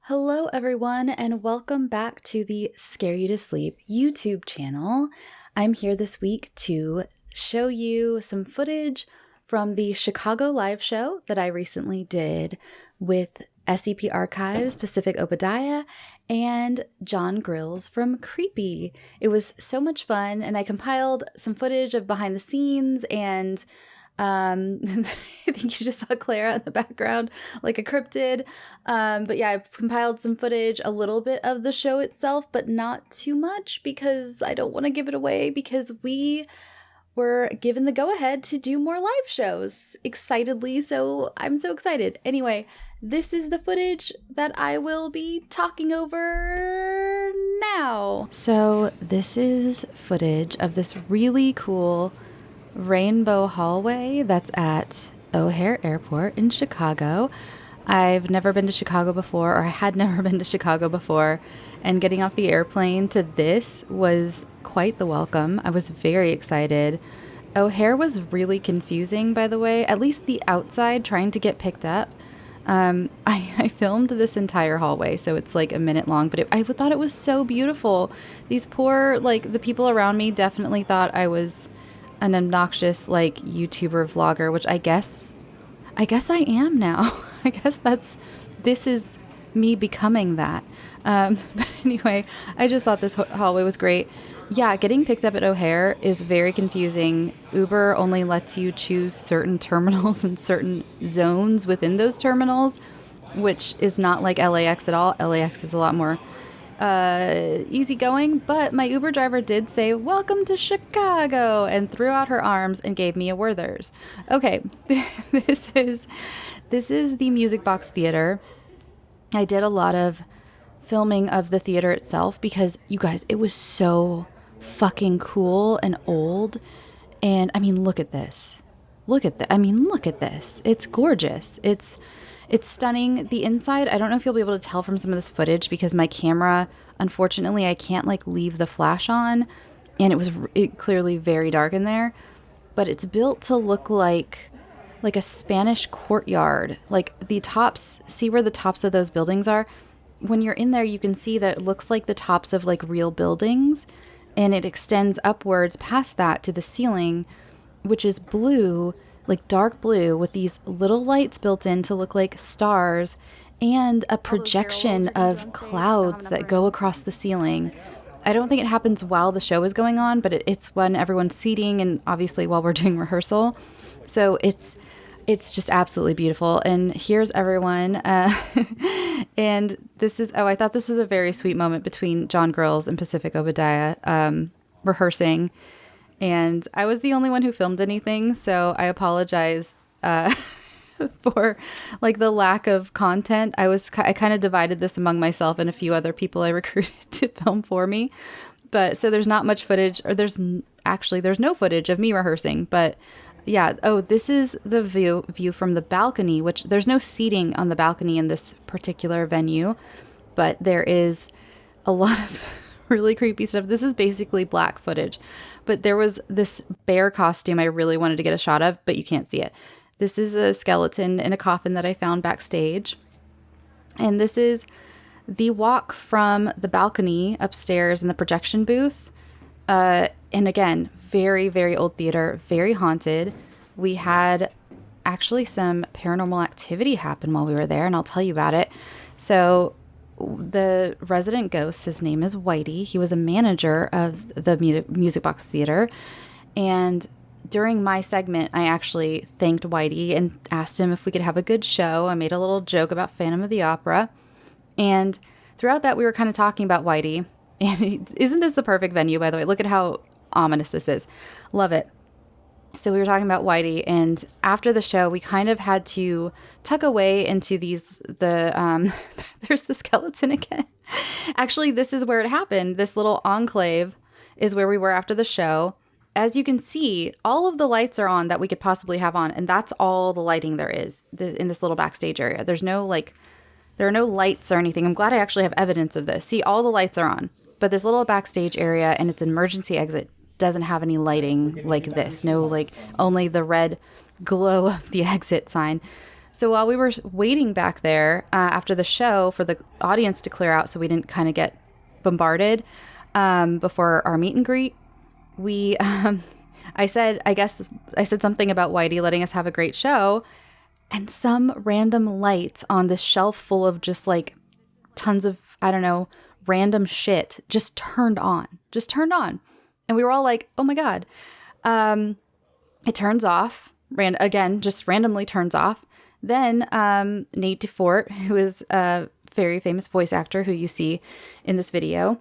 Hello, everyone, and welcome back to the Scare You to Sleep YouTube channel. I'm here this week to show you some footage from the Chicago live show that I recently did with SCP Archives, Pacific Obadiah, and John Grills from Creepy. It was so much fun, and I compiled some footage of behind the scenes and I think you just saw Clara in the background, like a cryptid. But yeah, I've compiled some footage, a little bit of the show itself, but not too much because I don't want to give it away because we were given the go-ahead to do more live shows excitedly. So I'm so excited. Anyway, this is the footage that I will be talking over now. So this is footage of this really cool rainbow hallway that's at O'Hare Airport in Chicago. I've never been to Chicago before, or I had never been to Chicago before, and getting off the airplane to this was quite the welcome. I was very excited. O'Hare was really confusing, by the way, at least the outside, trying to get picked up. I filmed this entire hallway, so it's like a minute long, but I thought it was so beautiful. These poor, the people around me definitely thought I was an obnoxious YouTuber vlogger, which I guess I am now. I guess this is me becoming that. But anyway, I just thought this hallway was great. Yeah, getting picked up at O'Hare is very confusing. Uber only lets you choose certain terminals and certain zones within those terminals, which is not like LAX at all. LAX is a lot more easygoing, but my Uber driver did say, "Welcome to Chicago," and threw out her arms and gave me a Werther's. Okay, this is the Music Box Theater. I did a lot of filming of the theater itself because, you guys, it was so fucking cool and old. And I mean, look at this. Look at this. It's gorgeous. It's stunning. The inside, I don't know if you'll be able to tell from some of this footage because my camera, unfortunately, I can't leave the flash on, and it was clearly very dark in there, but it's built to look like a Spanish courtyard. Like the tops, see where the tops of those buildings are? When you're in there, you can see that it looks like the tops of real buildings, and it extends upwards past that to the ceiling, which is blue, dark blue, with these little lights built in to look like stars and a projection of clouds that go across the ceiling. I don't think it happens while the show is going on, but it's when everyone's seating and obviously while we're doing rehearsal. So it's just absolutely beautiful. And here's everyone. And this is, I thought this was a very sweet moment between John Grills and Pacific Obadiah rehearsing. And I was the only one who filmed anything, so I apologize for the lack of content. I kind of divided this among myself and a few other people I recruited to film for me. But so there's not much footage, or there's no footage of me rehearsing. But yeah, this is the view from the balcony, which there's no seating on the balcony in this particular venue, but there is a lot of really creepy stuff. This is basically black footage, but there was this bear costume I really wanted to get a shot of, but you can't see it. This is a skeleton in a coffin that I found backstage. And this is the walk from the balcony upstairs in the projection booth. And again, very, very old theater, very haunted. We had actually some paranormal activity happen while we were there, and I'll tell you about it. So the resident ghost, his name is Whitey. He was a manager of the Music Box Theater. And during my segment, I actually thanked Whitey and asked him if we could have a good show. I made a little joke about Phantom of the Opera. And throughout that, we were kind of talking about Whitey. And isn't this the perfect venue, by the way? Look at how ominous this is. Love it. So we were talking about Whitey, and after the show, we kind of had to tuck away into there's the skeleton again. Actually, this is where it happened. This little enclave is where we were after the show. As you can see, all of the lights are on that we could possibly have on, and that's all the lighting there is in this little backstage area. There's no there are no lights or anything. I'm glad I actually have evidence of this. See, all the lights are on, but this little backstage area and its emergency exit doesn't have any lighting like this. No, only the red glow of the exit sign. So while we were waiting back there after the show for the audience to clear out so we didn't kind of get bombarded before our meet and greet, we, I said something about Whitey letting us have a great show, and some random lights on this shelf full of just like tons of, I don't know, random shit just turned on. And we were all like, oh my God. It turns off, just randomly turns off. Then Nate DeFort, who is a very famous voice actor who you see in this video,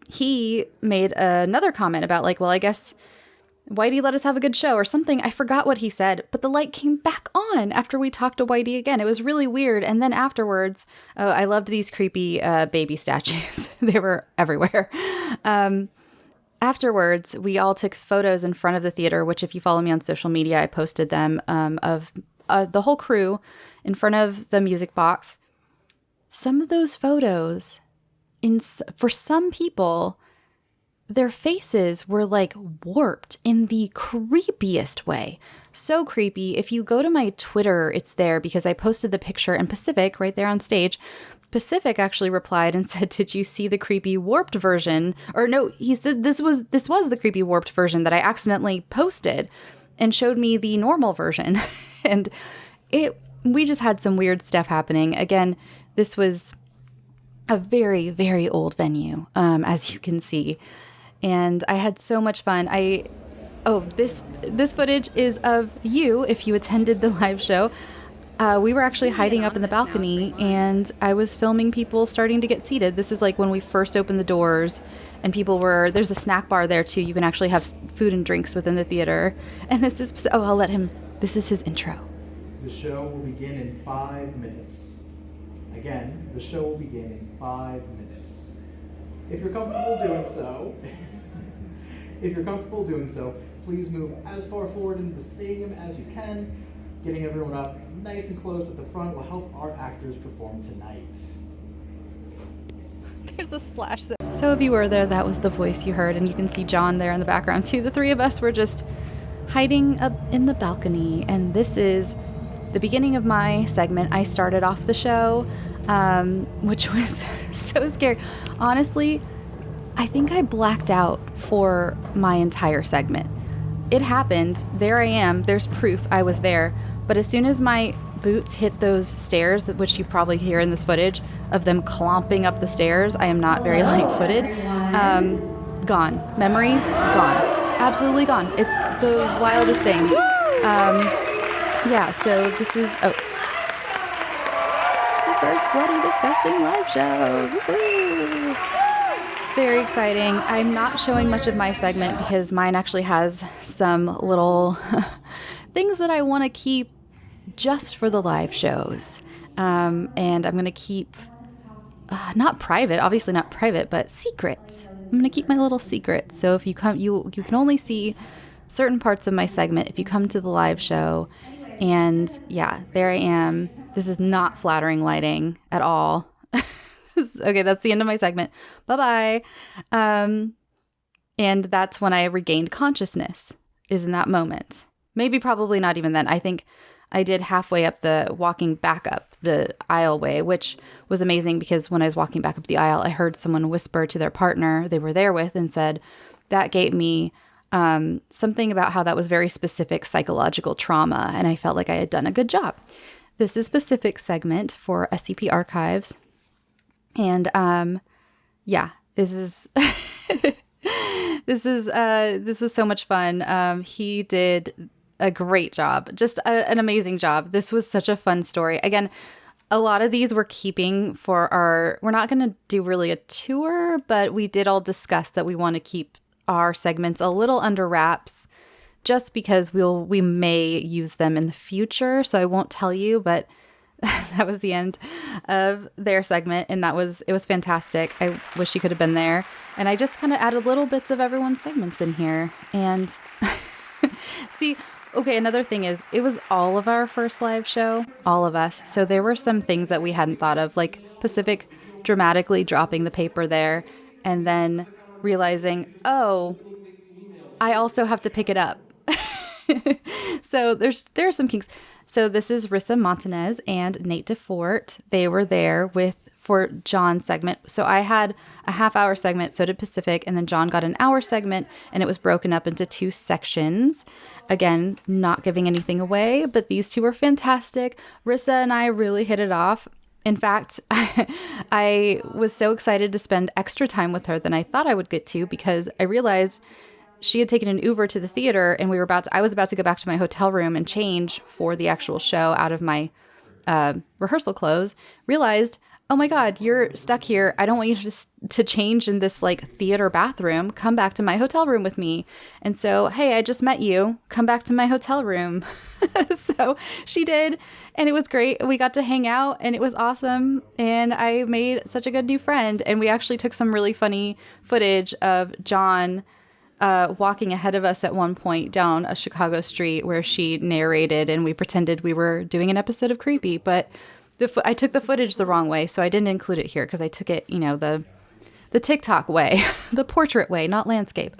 he made another comment about like, well, I guess Whitey let us have a good show or something. I forgot what he said, but the light came back on after we talked to Whitey again. It was really weird. And then afterwards, I loved these creepy baby statues. They were everywhere. Afterwards, we all took photos in front of the theater, which if you follow me on social media, I posted them of the whole crew in front of the music box. Some of those photos, for some people, their faces were like warped in the creepiest way. So creepy. If you go to my Twitter, it's there because I posted the picture, and Pacific right there on stage. Pacific actually replied and said, "Did you see the creepy warped version?" Or no, he said this was the creepy warped version that I accidentally posted, and showed me the normal version. And we just had some weird stuff happening. Again, this was a very, very old venue, as you can see. And I had so much fun. This footage is of you if you attended the live show. We were actually hiding up in the balcony, and I was filming people starting to get seated. This is like when we first opened the doors, and there's a snack bar there too. You can actually have food and drinks within the theater. And this is his intro. The show will begin in 5 minutes. Again, the show will begin in 5 minutes. If you're comfortable doing so, please move as far forward into the stadium as you can. Getting everyone up nice and close at the front will help our actors perform tonight. There's a splash zone. So if you were there, that was the voice you heard, and you can see John there in the background too. The three of us were just hiding up in the balcony, and this is the beginning of my segment. I started off the show, which was so scary. Honestly, I think I blacked out for my entire segment. It happened. There I am. There's proof I was there. But as soon as my boots hit those stairs, which you probably hear in this footage of them clomping up the stairs, I am not very light-footed. Gone. Memories, gone. Absolutely gone. It's the wildest thing. So this is the first Bloody Disgusting live show. Woohoo! Very exciting. I'm not showing much of my segment because mine actually has some little things that I want to keep just for the live shows. And I'm going to keep, not private, obviously not private, but secrets. I'm going to keep my little secrets. So if you come, you can only see certain parts of my segment if you come to the live show. And yeah, there I am. This is not flattering lighting at all. Okay, that's the end of my segment. Bye-bye. And that's when I regained consciousness, is in that moment. Maybe probably not even then. I think I did halfway up walking back up the aisleway, which was amazing because when I was walking back up the aisle, I heard someone whisper to their partner they were there with and said, that gave me something about how that was very specific psychological trauma, and I felt like I had done a good job. This is a specific segment for SCP Archives. And this is this was so much fun. He did a great job, just an amazing job. This was such a fun story. Again, a lot of these we're keeping we're not going to do really a tour, but we did all discuss that we want to keep our segments a little under wraps just because we may use them in the future. So I won't tell you, but that was the end of their segment, and it was fantastic. I wish you could have been there. And I just kind of added little bits of everyone's segments in here. And see, okay, another thing is it was all of our first live show, all of us. So there were some things that we hadn't thought of, like Pacific dramatically dropping the paper there and then realizing, oh, I also have to pick it up. So there are some kinks. So this is Rissa Montanez and Nate DeFort. They were there for John's segment. So I had a half-hour segment, so did Pacific, and then John got an hour segment, and it was broken up into 2 sections. Again, not giving anything away, but these two were fantastic. Rissa and I really hit it off. In fact, I was so excited to spend extra time with her than I thought I would get to, because I realized she had taken an Uber to the theater, and I was about to go back to my hotel room and change for the actual show out of my rehearsal clothes. Realized, oh my God, you're stuck here. I don't want you to change in this like theater bathroom. Come back to my hotel room with me. And so, hey, I just met you. Come back to my hotel room. So she did. And it was great. We got to hang out and it was awesome. And I made such a good new friend. And we actually took some really funny footage of John walking ahead of us at one point down a Chicago street where she narrated, and we pretended we were doing an episode of Creepy. But I took the footage the wrong way, so I didn't include it here because I took it, the TikTok way, the portrait way, not landscape.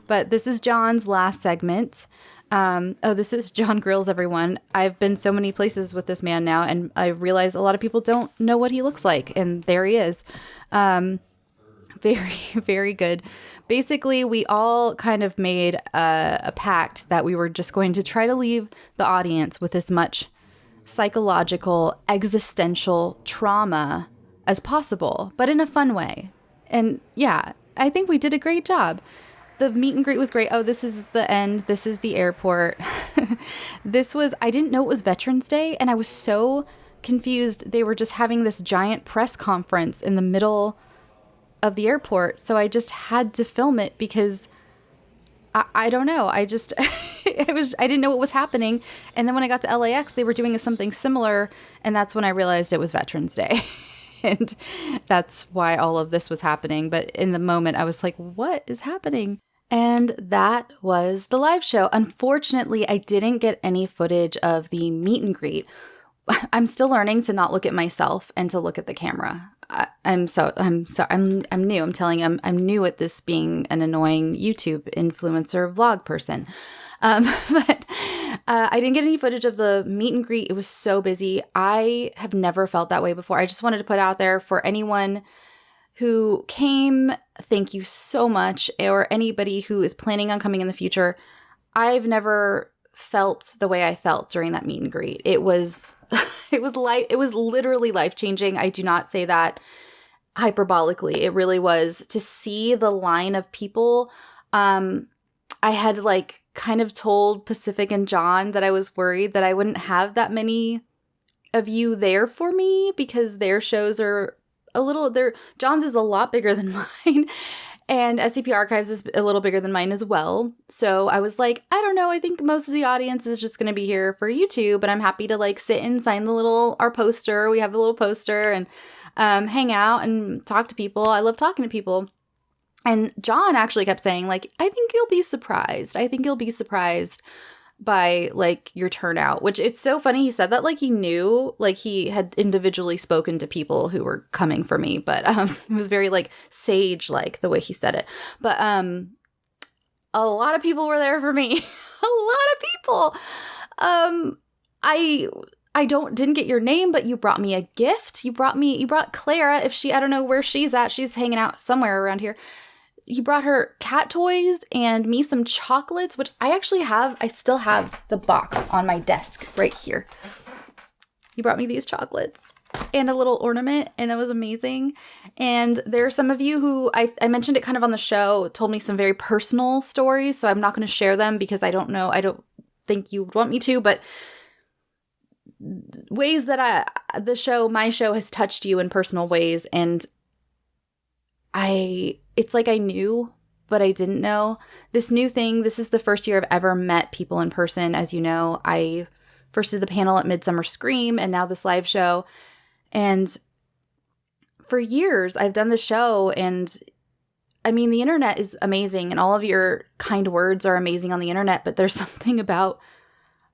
But this is John's last segment. This is John Grills, everyone. I've been so many places with this man now, and I realize a lot of people don't know what he looks like, and there he is. Very, very good. Basically, we all kind of made a pact that we were just going to try to leave the audience with as much psychological, existential trauma as possible, but in a fun way. And yeah, I think we did a great job. The meet and greet was great. Oh, this is the end. This is the airport. I didn't know it was Veterans Day, and I was so confused. They were just having this giant press conference in the middle of the airport, so I just had to film it because I don't know. I just, I didn't know what was happening. And then when I got to LAX, they were doing something similar. And that's when I realized it was Veterans Day. And that's why all of this was happening. But in the moment, I was like, what is happening? And that was the live show. Unfortunately, I didn't get any footage of the meet and greet. I'm still learning to not look at myself and to look at the camera. I'm new. I'm telling you, I'm new at this, being an annoying YouTube influencer vlog person. But I didn't get any footage of the meet and greet. It was so busy. I have never felt that way before. I just wanted to put out there for anyone who came, thank you so much, or anybody who is planning on coming in the future. I've never felt the way I felt during that meet and greet. It was literally life-changing. I do not say that hyperbolically. It really was. To see the line of people, I had kind of told Pacific and John that I was worried that I wouldn't have that many of you there for me because their shows are John's is a lot bigger than mine. And SCP Archives is a little bigger than mine as well. So I was like, I don't know. I think most of the audience is just going to be here for YouTube, but I'm happy to sit and sign our poster. We have a little poster and hang out and talk to people. I love talking to people. And John actually kept saying, I think you'll be surprised. I think you'll be surprised by your turnout, which it's so funny. He said that he knew, he had individually spoken to people who were coming for me, but it was very sage the way he said it. But a lot of people were there for me. A lot of people. I didn't get your name, but you brought me a gift. You brought Clara, I don't know where she's at. She's hanging out somewhere around here. You brought her cat toys and me some chocolates, which I still have the box on my desk right here. You brought me these chocolates and a little ornament, and it was amazing. And there are some of you who, I mentioned it kind of on the show, told me some very personal stories, so I'm not going to share them because I don't think you would want me to, but ways that my show has touched you in personal ways, and it's I knew, but I didn't know. This new thing, this is the first year I've ever met people in person. As you know, I first did the panel at Midsummer Scream and now this live show. And for years, I've done the show, and the internet is amazing and all of your kind words are amazing on the internet, but there's something about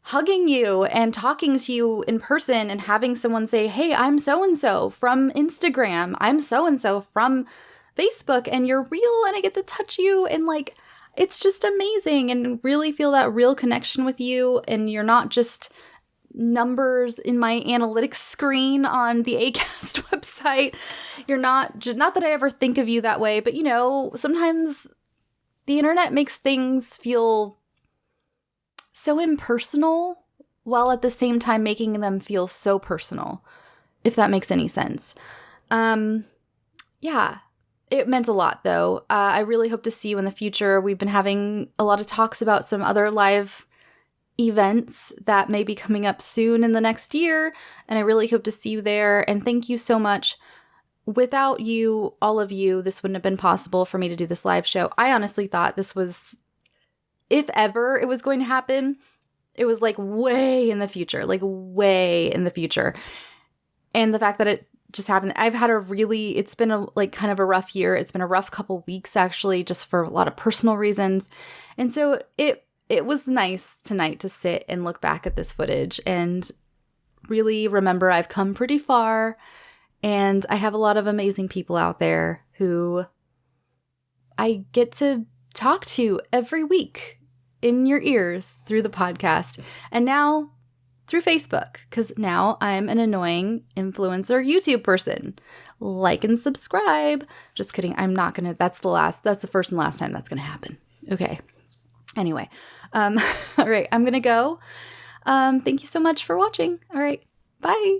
hugging you and talking to you in person and having someone say, hey, I'm so-and-so from Instagram. I'm so-and-so from Facebook, and you're real, and I get to touch you, and it's just amazing, and really feel that real connection with you, and you're not just numbers in my analytics screen on the Acast website. You're not that I ever think of you that way, but you know, sometimes the internet makes things feel so impersonal while at the same time making them feel so personal, if that makes any sense. Yeah, it meant a lot though. I really hope to see you in the future. We've been having a lot of talks about some other live events that may be coming up soon in the next year, and I really hope to see you there. And thank you so much. Without you, all of you, this wouldn't have been possible for me to do this live show. I honestly thought this was, if ever it was going to happen, it was like way in the future, And the fact that it just happened, it's been a like kind of a rough year. It's been a rough couple weeks actually, just for a lot of personal reasons. And so it was nice tonight to sit and look back at this footage and really remember I've come pretty far, and I have a lot of amazing people out there who I get to talk to every week in your ears through the podcast, and now through Facebook, because now I'm an annoying influencer YouTube person. Like and subscribe. Just kidding. I'm not gonna. That's the first and last time that's gonna happen. Okay. Anyway, all right. I'm gonna go. Thank you so much for watching. All right. Bye.